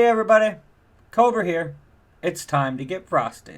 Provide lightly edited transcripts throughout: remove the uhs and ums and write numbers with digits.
Hey everybody, Cobra here. It's time to get frosty.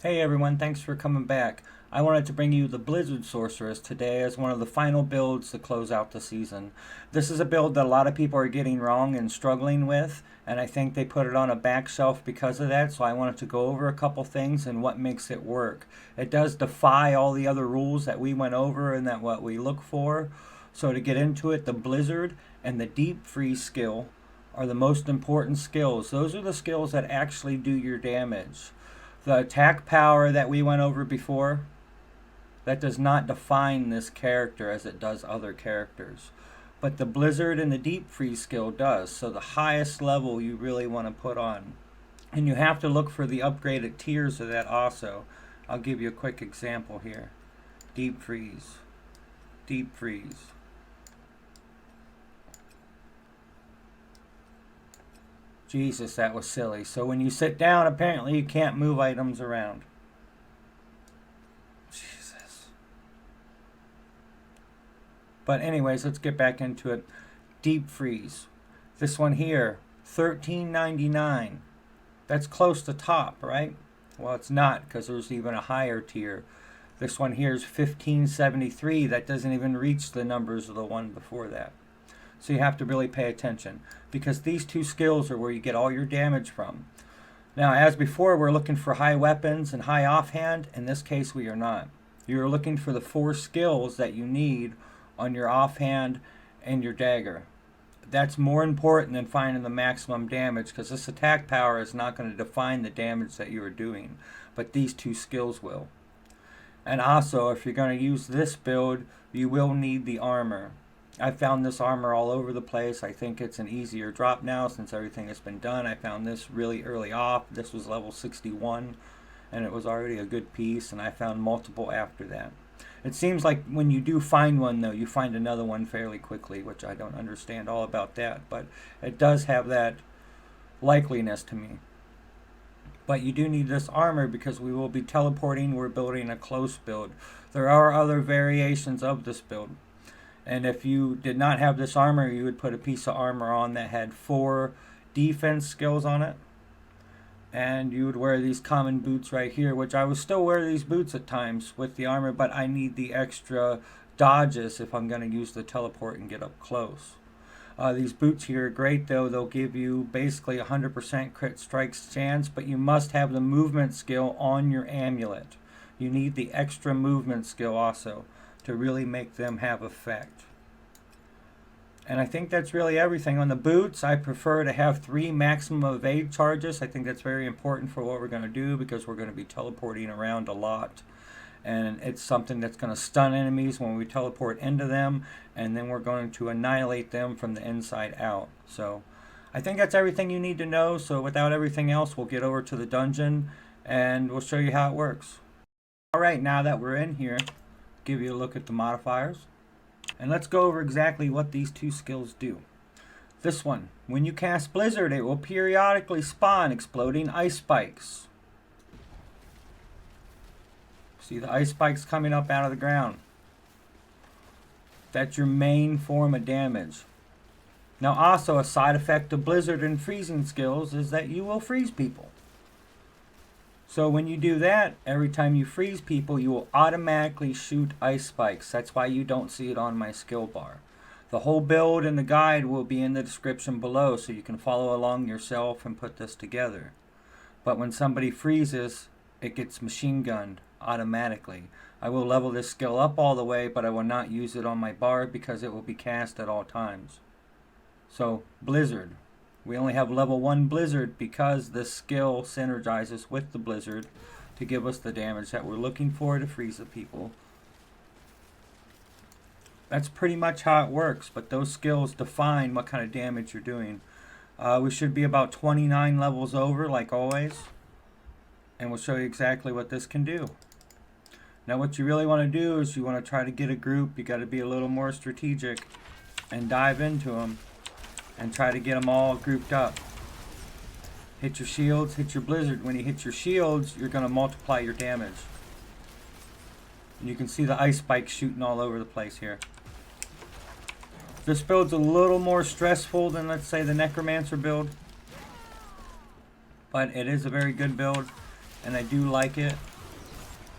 Hey everyone, thanks for coming back. I wanted to bring you the Blizzard Sorceress today as one of the final builds to close out the season. This is a build that a lot of people are getting wrong and struggling with, and I think they put it on a back shelf because of that, so I wanted to go over a couple things and what makes it work. It does defy all the other rules that we went over and that what we look for. So to get into it, the Blizzard and the Deep Freeze skill are the most important skills. Those are the skills that actually do your damage. The attack power that we went over before, that does not define this character as it does other characters. But the Blizzard and the Deep Freeze skill does, so the highest level you really want to put on. And you have to look for the upgraded tiers of that also. I'll give you a quick example here. Deep Freeze. Deep Freeze. Jesus, that was silly. So when you sit down, apparently you can't move items around. Jesus. But anyways, let's get back into it. Deep Freeze. This one here, $13.99. That's close to top, right? Well, it's not, because there's even a higher tier. This one here is $15.73. That doesn't even reach the numbers of the one before that. So you have to really pay attention, because these two skills are where you get all your damage from. Now, as before, we're looking for high weapons and high offhand. In this case, we are not. You're looking for the 4 skills that you need on your offhand and your dagger. That's more important than finding the maximum damage, because this attack power is not going to define the damage that you are doing, but these 2 skills will. And also, if you're going to use this build, you will need the armor. I found this armor all over the place. I think it's an easier drop now since everything has been done. I found this really early off. This was level 61 and it was already a good piece, and I found multiple after that. It seems like when you do find one though, you find another one fairly quickly, which I don't understand all about that, but it does have that likeliness to me. But you do need this armor because we will be teleporting. We're building a close build. There are other variations of this build. And if you did not have this armor, you would put a piece of armor on that had 4 defense skills on it. And you would wear these common boots right here, which I would still wear these boots at times with the armor, but I need the extra dodges if I'm going to use the teleport and get up close. These boots here are great though. They'll give you basically 100% crit strikes chance, but you must have the movement skill on your amulet. You need the extra movement skill also to really make them have effect. And I think that's really everything. On the boots, I prefer to have 3 maximum evade charges. I think that's very important for what we're going to do, because we're going to be teleporting around a lot. And it's something that's going to stun enemies when we teleport into them, and then we're going to annihilate them from the inside out. So I think that's everything you need to know. So without everything else, we'll get over to the dungeon and we'll show you how it works. Alright, now that we're in here, give you a look at the modifiers, and let's go over exactly what these 2 skills do. This one, when you cast Blizzard, it will periodically spawn exploding ice spikes. See the ice spikes coming up out of the ground. That's your main form of damage. Now also, a side effect of Blizzard and freezing skills is that you will freeze people. So when you do that, every time you freeze people, you will automatically shoot ice spikes. That's why you don't see it on my skill bar. The whole build and the guide will be in the description below, so you can follow along yourself and put this together. But when somebody freezes, it gets machine gunned automatically. I will level this skill up all the way, but I will not use it on my bar because it will be cast at all times. So, Blizzard. We only have level 1 Blizzard because this skill synergizes with the Blizzard to give us the damage that we're looking for to freeze the people. That's pretty much how it works, but those skills define what kind of damage you're doing. We should be about 29 levels over, like always, and we'll show you exactly what this can do. Now what you really want to do is you want to try to get a group. You got to be a little more strategic and dive into them and try to get them all grouped up. Hit your shields, hit your Blizzard. When you hit your shields, you're going to multiply your damage. And you can see the ice spikes shooting all over the place here. This build's a little more stressful than, let's say, the Necromancer build. But it is a very good build, and I do like it.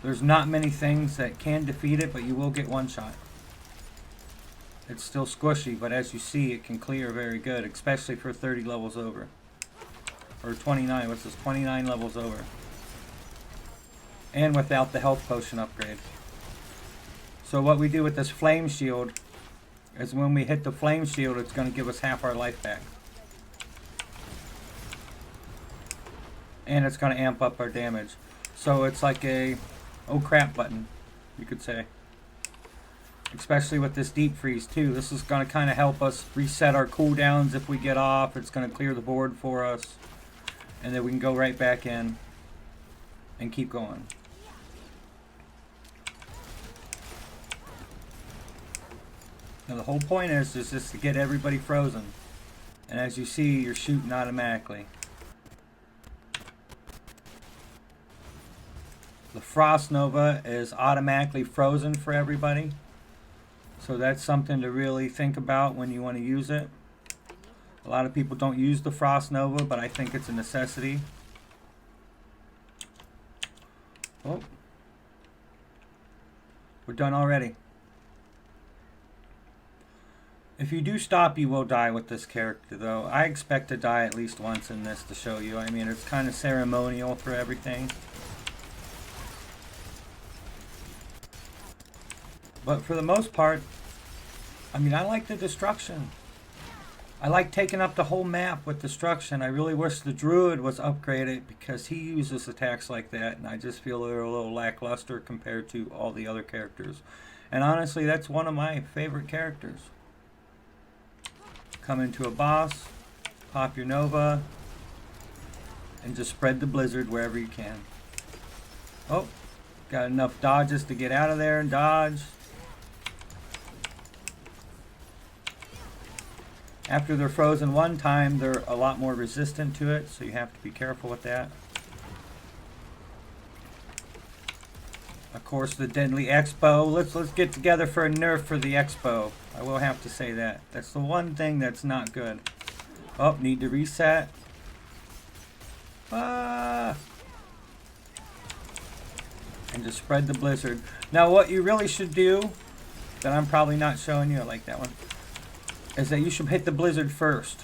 There's not many things that can defeat it, but you will get one shot. It's still squishy, but as you see, it can clear very good, especially for 30 levels over. Or 29, what's this, 29 levels over. And without the health potion upgrade. So what we do with this flame shield is when we hit the flame shield, it's going to give us half our life back. And it's going to amp up our damage. So it's like a oh crap button, you could say. Especially with this deep freeze too. This is going to kind of help us reset our cooldowns if we get off. It's going to clear the board for us. And then we can go right back in and keep going. Now the whole point is just to get everybody frozen. And as you see, you're shooting automatically. The Frost Nova is automatically frozen for everybody. So that's something to really think about when you want to use it. A lot of people don't use the Frost Nova, but I think it's a necessity. Oh. We're done already. If you do stop, you will die with this character, though. I expect to die at least once in this to show you. I mean, it's kind of ceremonial for everything. But for the most part, I mean, I like the destruction. I like taking up the whole map with destruction. I really wish the Druid was upgraded because he uses attacks like that, and I just feel they're a little lackluster compared to all the other characters. And honestly, that's one of my favorite characters. Come into a boss, pop your Nova, and just spread the blizzard wherever you can. Oh, got enough dodges to get out of there and dodge. After they're frozen one time, they're a lot more resistant to it, so you have to be careful with that. Of course, the Deadly Expo. Let's get together for a nerf for the Expo. I will have to say that. That's the one thing that's not good. Oh, need to reset. Ah! And just spread the blizzard. Now, what you really should do, that I'm probably not showing you, I like that one, is that you should hit the blizzard first.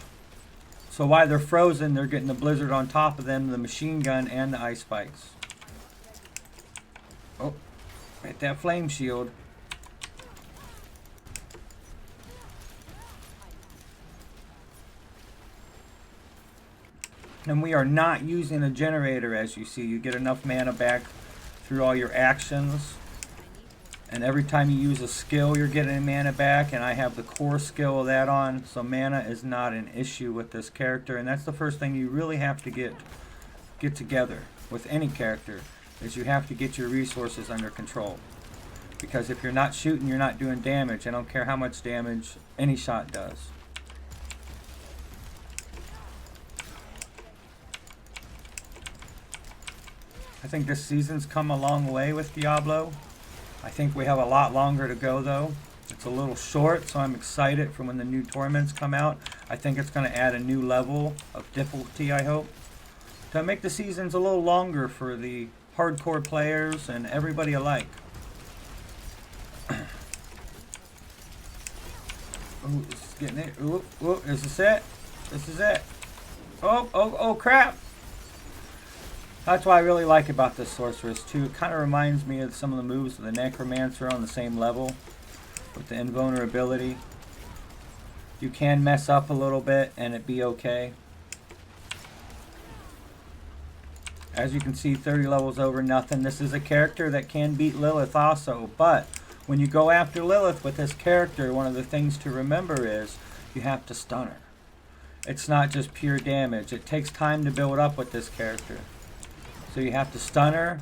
So while they're frozen, they're getting the blizzard on top of them, the machine gun, and the ice spikes. Oh, hit that flame shield. And we are not using a generator, as you see. You get enough mana back through all your actions. And every time you use a skill, you're getting mana back. And I have the core skill of that on. So mana is not an issue with this character. And that's the first thing you really have to get together with any character, is you have to get your resources under control. Because if you're not shooting, you're not doing damage. I don't care how much damage any shot does. I think this season's come a long way with Diablo. I think we have a lot longer to go, though. It's a little short, so I'm excited for when the new tournaments come out. I think it's going to add a new level of difficulty, I hope, to make the seasons a little longer for the hardcore players and everybody alike. Ooh, this is getting it. Ooh, ooh, is this it? This is it. Oh, crap! That's what I really like about this sorceress too. It kind of reminds me of some of the moves of the Necromancer on the same level with the invulnerability. You can mess up a little bit and it be okay. As you can see, 30 levels over, nothing. This is a character that can beat Lilith also, but when you go after Lilith with this character, one of the things to remember is you have to stun her. It's not just pure damage. It takes time to build up with this character. So you have to stun her,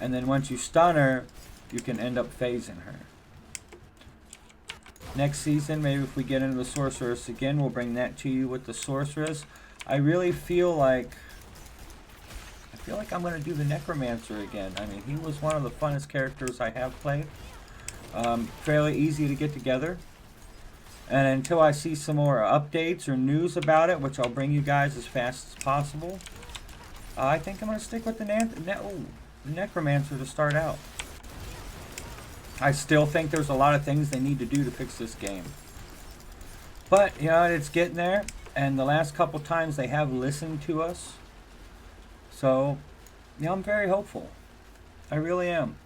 and then once you stun her, you can end up phasing her. Next season, maybe if we get into the Sorceress again, we'll bring that to you with the Sorceress. I really feel like feel like I'm going to do the Necromancer again. I mean, he was one of the funnest characters I have played. Fairly easy to get together. And until I see some more updates or news about it, which I'll bring you guys as fast as possible, I think I'm going to stick with the Necromancer to start out. I still think there's a lot of things they need to do to fix this game. But, you know, it's getting there. And the last couple times they have listened to us. So, you know, I'm very hopeful. I really am.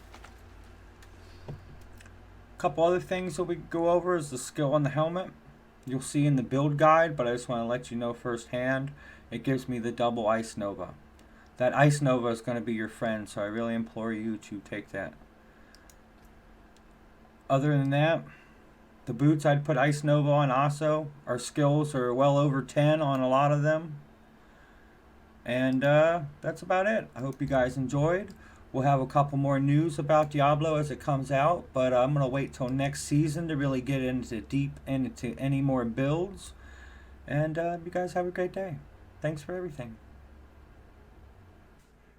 A couple other things that we go over is the skill on the helmet. You'll see in the build guide, but I just want to let you know firsthand. It gives me the double Ice Nova. That Ice Nova is going to be your friend, so I really implore you to take that. Other than that, the boots I'd put Ice Nova on also. Our skills are well over 10 on a lot of them. And that's about it. I hope you guys enjoyed. We'll have a couple more news about Diablo as it comes out, but I'm going to wait till next season to really get into any more builds. And you guys have a great day. Thanks for everything.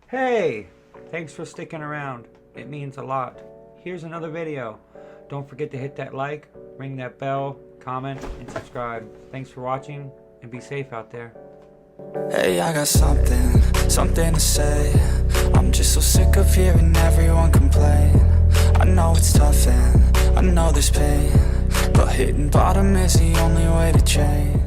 Hey! Thanks for sticking around. It means a lot. Here's another video. Don't forget to hit that like, ring that bell, comment, and subscribe. Thanks for watching, and be safe out there. Hey, I got something to say. I'm just so sick of hearing everyone complain. I know it's tough and I know there's pain, but hitting bottom is the only way to change.